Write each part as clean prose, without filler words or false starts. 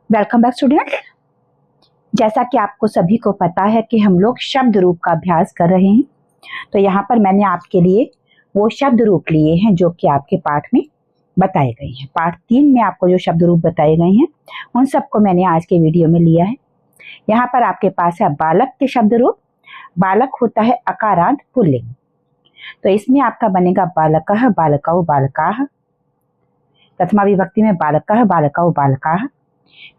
Welcome back student. जैसा कि आपको सभी को पता है कि हम लोग शब्द रूप का अभ्यास कर रहे हैं, तो यहाँ पर मैंने आपके लिए वो शब्द रूप लिए हैं जो कि आपके पाठ में बताए गए हैं। पाठ 3 में आपको जो शब्द रूप बताए गए हैं उन सबको मैंने आज के वीडियो में लिया है। यहाँ पर आपके पास है बालक के शब्द रूप। बालक होता है अकारांत पुल्लिंग, तो इसमें आपका बनेगा बालकः, बालकौ, बालकाः। प्रथमा विभक्ति में बालकः, बालकौ, बालकाः।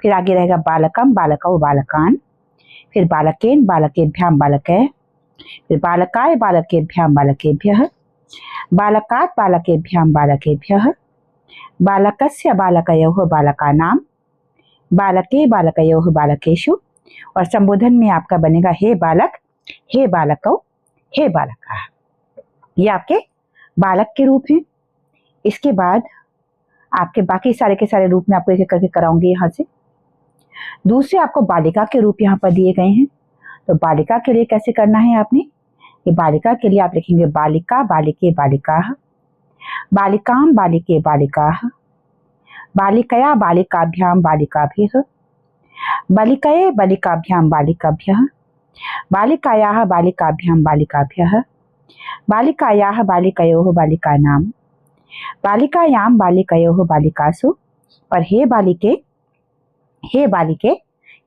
फिर आगे रहेगा बालकम, बालकौ, बालकान। फिर बालकेन, बालकेभ्याम, बालकैः। फिर बालकाय, बालकेभ्याम, बालकेभ्यः। बालकात्, बालकेभ्याम, बालकेभ्यः। बालकस्य, बालकयोः, बालकानां। बालके, बालकयोः, बालकेषु। और संबोधन में आपका बनेगा हे बालक, हे बालकौ, हे बालकाः। ये आपके बालक के रूप हैं। इसके बाद आपके बाकी सारे के सारे रूप में आपको एक एक करके कराऊंगी यहाँ से। दूसरे आपको बालिका के रूप यहाँ पर दिए गए हैं, तो बालिका के लिए कैसे करना है आपने, ये बालिका के लिए आप लिखेंगे बालिका, बालिके, बालिकाः। बालिकां, बालिके, बालिकाः। बालिकया, बालिकाभ्याम, बालिकाभिः। बालिकये, बालिकाभ्याम, बालिकाभ्यः। बालिकायाः, बालिकाभ्याम, बालिकाभ्यः। बालिकायाः, बालिकयोः, बालिकानां। बालिकायां, बालिकयोः, बालिकासु। और हे बालिके, हे बालिके,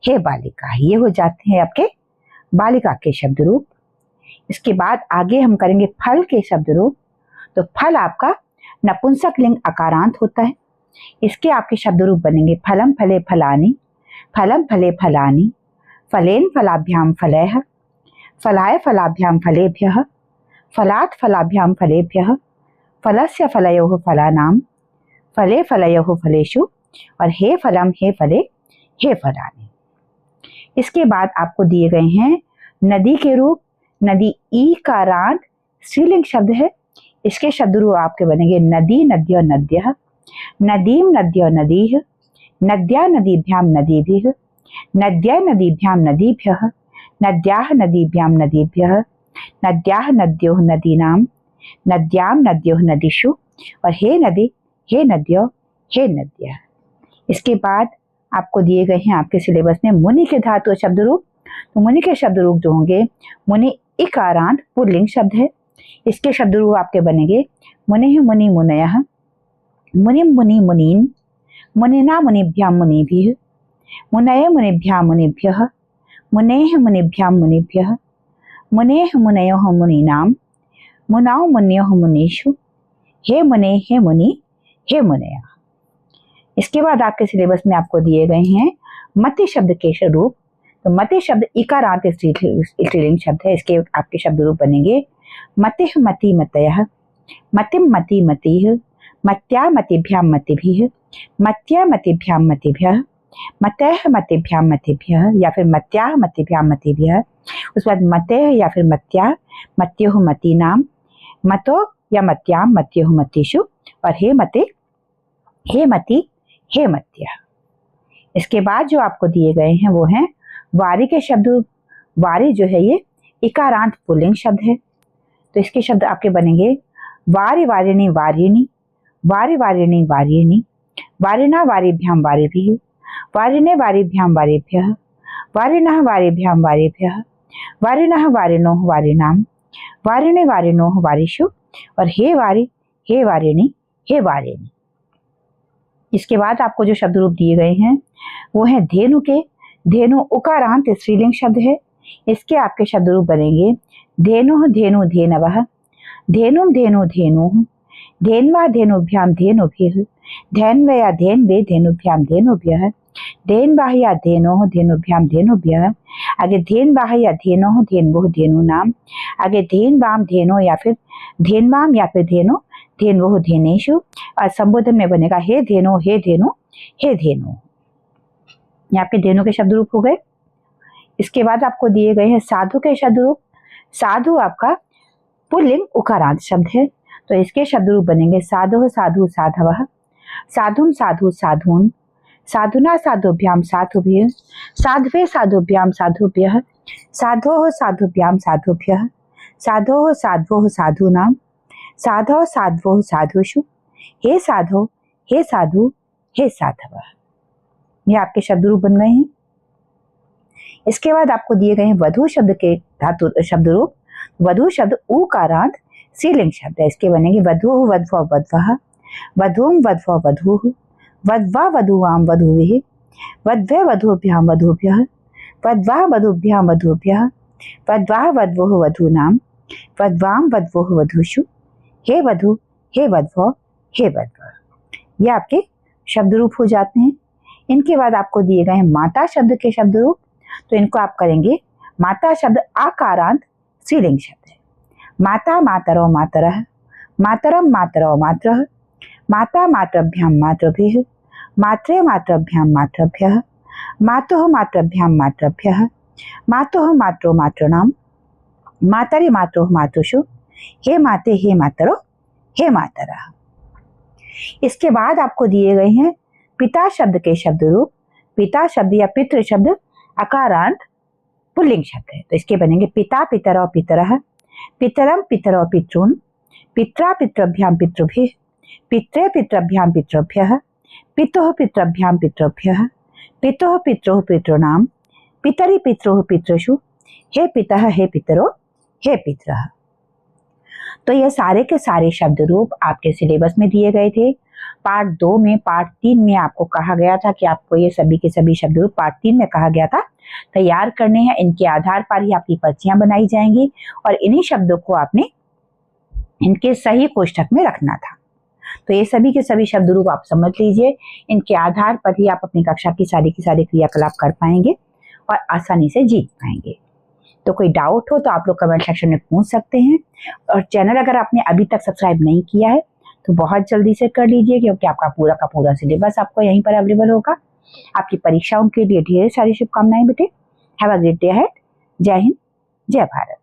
हे बालिका। ये हो जाते हैं आपके बालिका के शब्द रूप। इसके बाद आगे हम करेंगे फल के शब्द रूप। तो फल आपका नपुंसक लिंग अकारांत होता है। इसके आपके शब्द रूप बनेंगे फलम, फले, फलानि। फलम, फले, फलानि। फलेन, फलाभ्याम, फलैः। फलाय, फलाभ्याम, फलेभ्यः। फलात्, फलाभ्याम, फलेभ्यः। फलस्य, फलयोः, फलानां। फले, फलयोः, फलेषु। और हे फलम, हे फले, हे फलानि। इसके बाद आपको दिए गए हैं नदी के रूप। नदी ईकारांत स्त्रीलिंग शब्द है। इसके शब्द रूप आपके बनेंगे नदी, नद्यो, नद्यः। नदीम, नद्यो, नदीः। नद्या, नदीभ्याम, नदीभिः। नद्यै, नदीभ्याम, नदीभ्यः। नद्याः, नदीभ्याम, नदीभ्यः। नद्याः, नद्योः, नदीनां। नद्यां, नद्योः, नदीषु। और हे नदी, हे नद्यो, हे नद्यः। इसके बाद आपको दिए गए हैं आपके सिलेबस में मुनि के धातु शब्द रूप। तो मुनि के शब्द रूप जो होंगे, मुनि इकारांत पुल्लिंग शब्द है। इसके शब्द रूप आपके बनेंगे मुनि, मुनि, मुनयः। मुनिम, मुनि, मुनीन। मुनिना, मुनिभ्याम, मुनिभिः। मुनये, मुनिभ्याम, मुनिभ्यः। मुनेः, मुनिभ्याम, मुनिभ्यः। मुनेः, मुनयोः, मुनीनां। मुनौ, मुनयोः, मुनीषु। हे मुने, हे मुनि, हे मुनयः। इसके बाद आपके सिलेबस में आपको दिए गए हैं मति शब्द के रूप। तो मति शब्द इकारांत स्त्रीलिंग शब्द है। इसके आपके शब्द रूप बनेंगे मतिः, मति, मतयः। मतिम, मति, मतिः। मत्या, मतिभ्याम, मतिभिः। मत्या, मतिभ्याम, मतिभ्यः। मतयः, मतिभ्याम, मतिभ्यः। या फिर मत्याः, मतिभ्याम, मतिभ्यः। उसके बाद मतयः या फिर मत्या, मत्योः, मतीनां। मतो या मत्याम, मत्योः, मतीषु। और हे मते, हे मति, हे मत्यः। इसके बाद जो आपको दिए गए हैं वो हैं वारी के शब्द। वारी जो है ये इकारांत पुल्लिंग शब्द है। तो इसके शब्द आपके बनेंगे वारि, वारिणी, वारिणी। वारि, वारिणी, वारिणी। वारिणा, वारिभ्याम, वारिभिः। वारिणे, वारिभ्याम, वारिभ्यः। वारिणः, वारिभ्याम, वारिभ्यः। वारिणः, वारिणोः, वारिणां। वारिणे, वारिणोः, वारिषु। और हे वारि, हे वारिणी, हे वारिणी। इसके बाद आपको जो शब्द रूप दिए गए हैं वो है धेनु के। धेनु उकारांत स्त्रीलिंग शब्द है। इसके आपके शब्द रूप बनेंगे धेनुः, धेनु, धेनवः। धेनुम, धेनु, धेनुः। धेन्वा, धेनुभ्याम, धेनुभिः। धैन्वया, धेन्वे, धेनुभ्याम, धेनुभ्यः। धेन्वाः या धेनोः, धेनुभ्याम, धेनुभ्यः। आगे धेन्वाः या धेनोः, धेन्वोः, धेनूनां। आगे धेन्वाम, धेनो या फिर धेन्वाम या फिर धेनो, धेन्वोः, धेनेषु। और संबोधन में बनेगा हे धेनो, हे धेनु, हे धेनु। यहाँ पे धेनु के शब्द रूप हो गए। इसके बाद आपको दिए गए हैं साधु के शब्द रूप। साधु आपका पुल्लिंग उकारांत शब्द है। तो इसके शब्द रूप बनेंगे साधुः, साधु, साधवः। साधुम, साधु, साधून्। साधुना, साधुभ्याम, साधुभिः। साध्वे, साधुभ्याम, साधुभ्यः। साधोः, साधुभ्याम, साधुभ्यः। साधोः, साध्वोः, साधूनां। साधौ, साध्वोः, साधुषु। हे साधो, हे साधु, हे साधवः। ये आपके शब्द रूप बन गए हैं। इसके बाद आपको दिए गए हैं वधु शब्द के धातु शब्द रूप। वधु शब्द ऊकारांत स्त्रीलिंग शब्द है। इसके बनेंगे वधु वध्वा वध्वः, वधूम वध्वा वधूः, वध्वा वधूवाम वधूभिः, वध्वे वधूभ्याम वधूभ्यः, वध्वा वधूभ्याम वधूभ्यः, वध्वा वध्वोः वधूनाम, वध्वाम वध्वोः वधूषु, हे वधु, हे वध्वो, हे वध्वः। ये आपके शब्द रूप हो जाते हैं। इनके बाद आपको दिए गए हैं माता शब्द के शब्द रूप। तो इनको आप करेंगे, माता शब्द आकारांत स्त्रीलिंग शब्द है। माता मातरो मातरः, मातरम मातरो मातरः, माता मातृभ्याम मातृभिः, मात्रे मातृभ्याम मातृभ्यः, मातुः मातृभ्याम मातृभ्यः, मातुः मात्रो मातॄणाम, मातरि मातुः मातुषु, हे माते हे मातरो हे मातरः। इसके बाद आपको दिए गए हैं पिता शब्द के शब्द रूप। पिता शब्द या पितृ शब्द अकारांत पुल्लिंग शब्द है। तो इसके बनेंगे पिता पितरौ पितरः, पितरम पितरौ पितॄन्, पित्रा पितृभ्याम पितृभिः, पित्रे पितृभ्याम पितृभ्यः, पितुः पितृभ्याम पितृभ्यः, पितुः पितृः पितॄणाम, पितरि पितृः पितृषु, हे पितः हे पितरो हे पितरः। तो ये सारे के सारे शब्द रूप आपके सिलेबस में दिए गए थे। पार्ट 2 में, पार्ट 3 में आपको कहा गया था कि आपको ये सभी के सभी शब्द रूप पार्ट 3 में कहा गया था तैयार करने हैं। इनके आधार पर ही आपकी पर्चियां बनाई जाएंगी और इन्हीं शब्दों को आपने इनके सही कोष्ठक में रखना था। तो ये सभी के सभी शब्द रूप आप समझ लीजिए। इनके आधार पर ही आप अपनी कक्षा की सारी क्रियाकलाप कर पाएंगे और आसानी से जीत पाएंगे। तो कोई डाउट हो तो आप लोग कमेंट सेक्शन में पूछ सकते हैं। और चैनल अगर आपने अभी तक सब्सक्राइब नहीं किया है तो बहुत जल्दी से कर लीजिए, क्योंकि आपका पूरा का पूरा सिलेबस आपको यहीं पर अवेलेबल होगा। आपकी परीक्षाओं के लिए ढेर सारी शुभकामनाएं बेटे। Have a great day ahead. जय हिंद, जय भारत।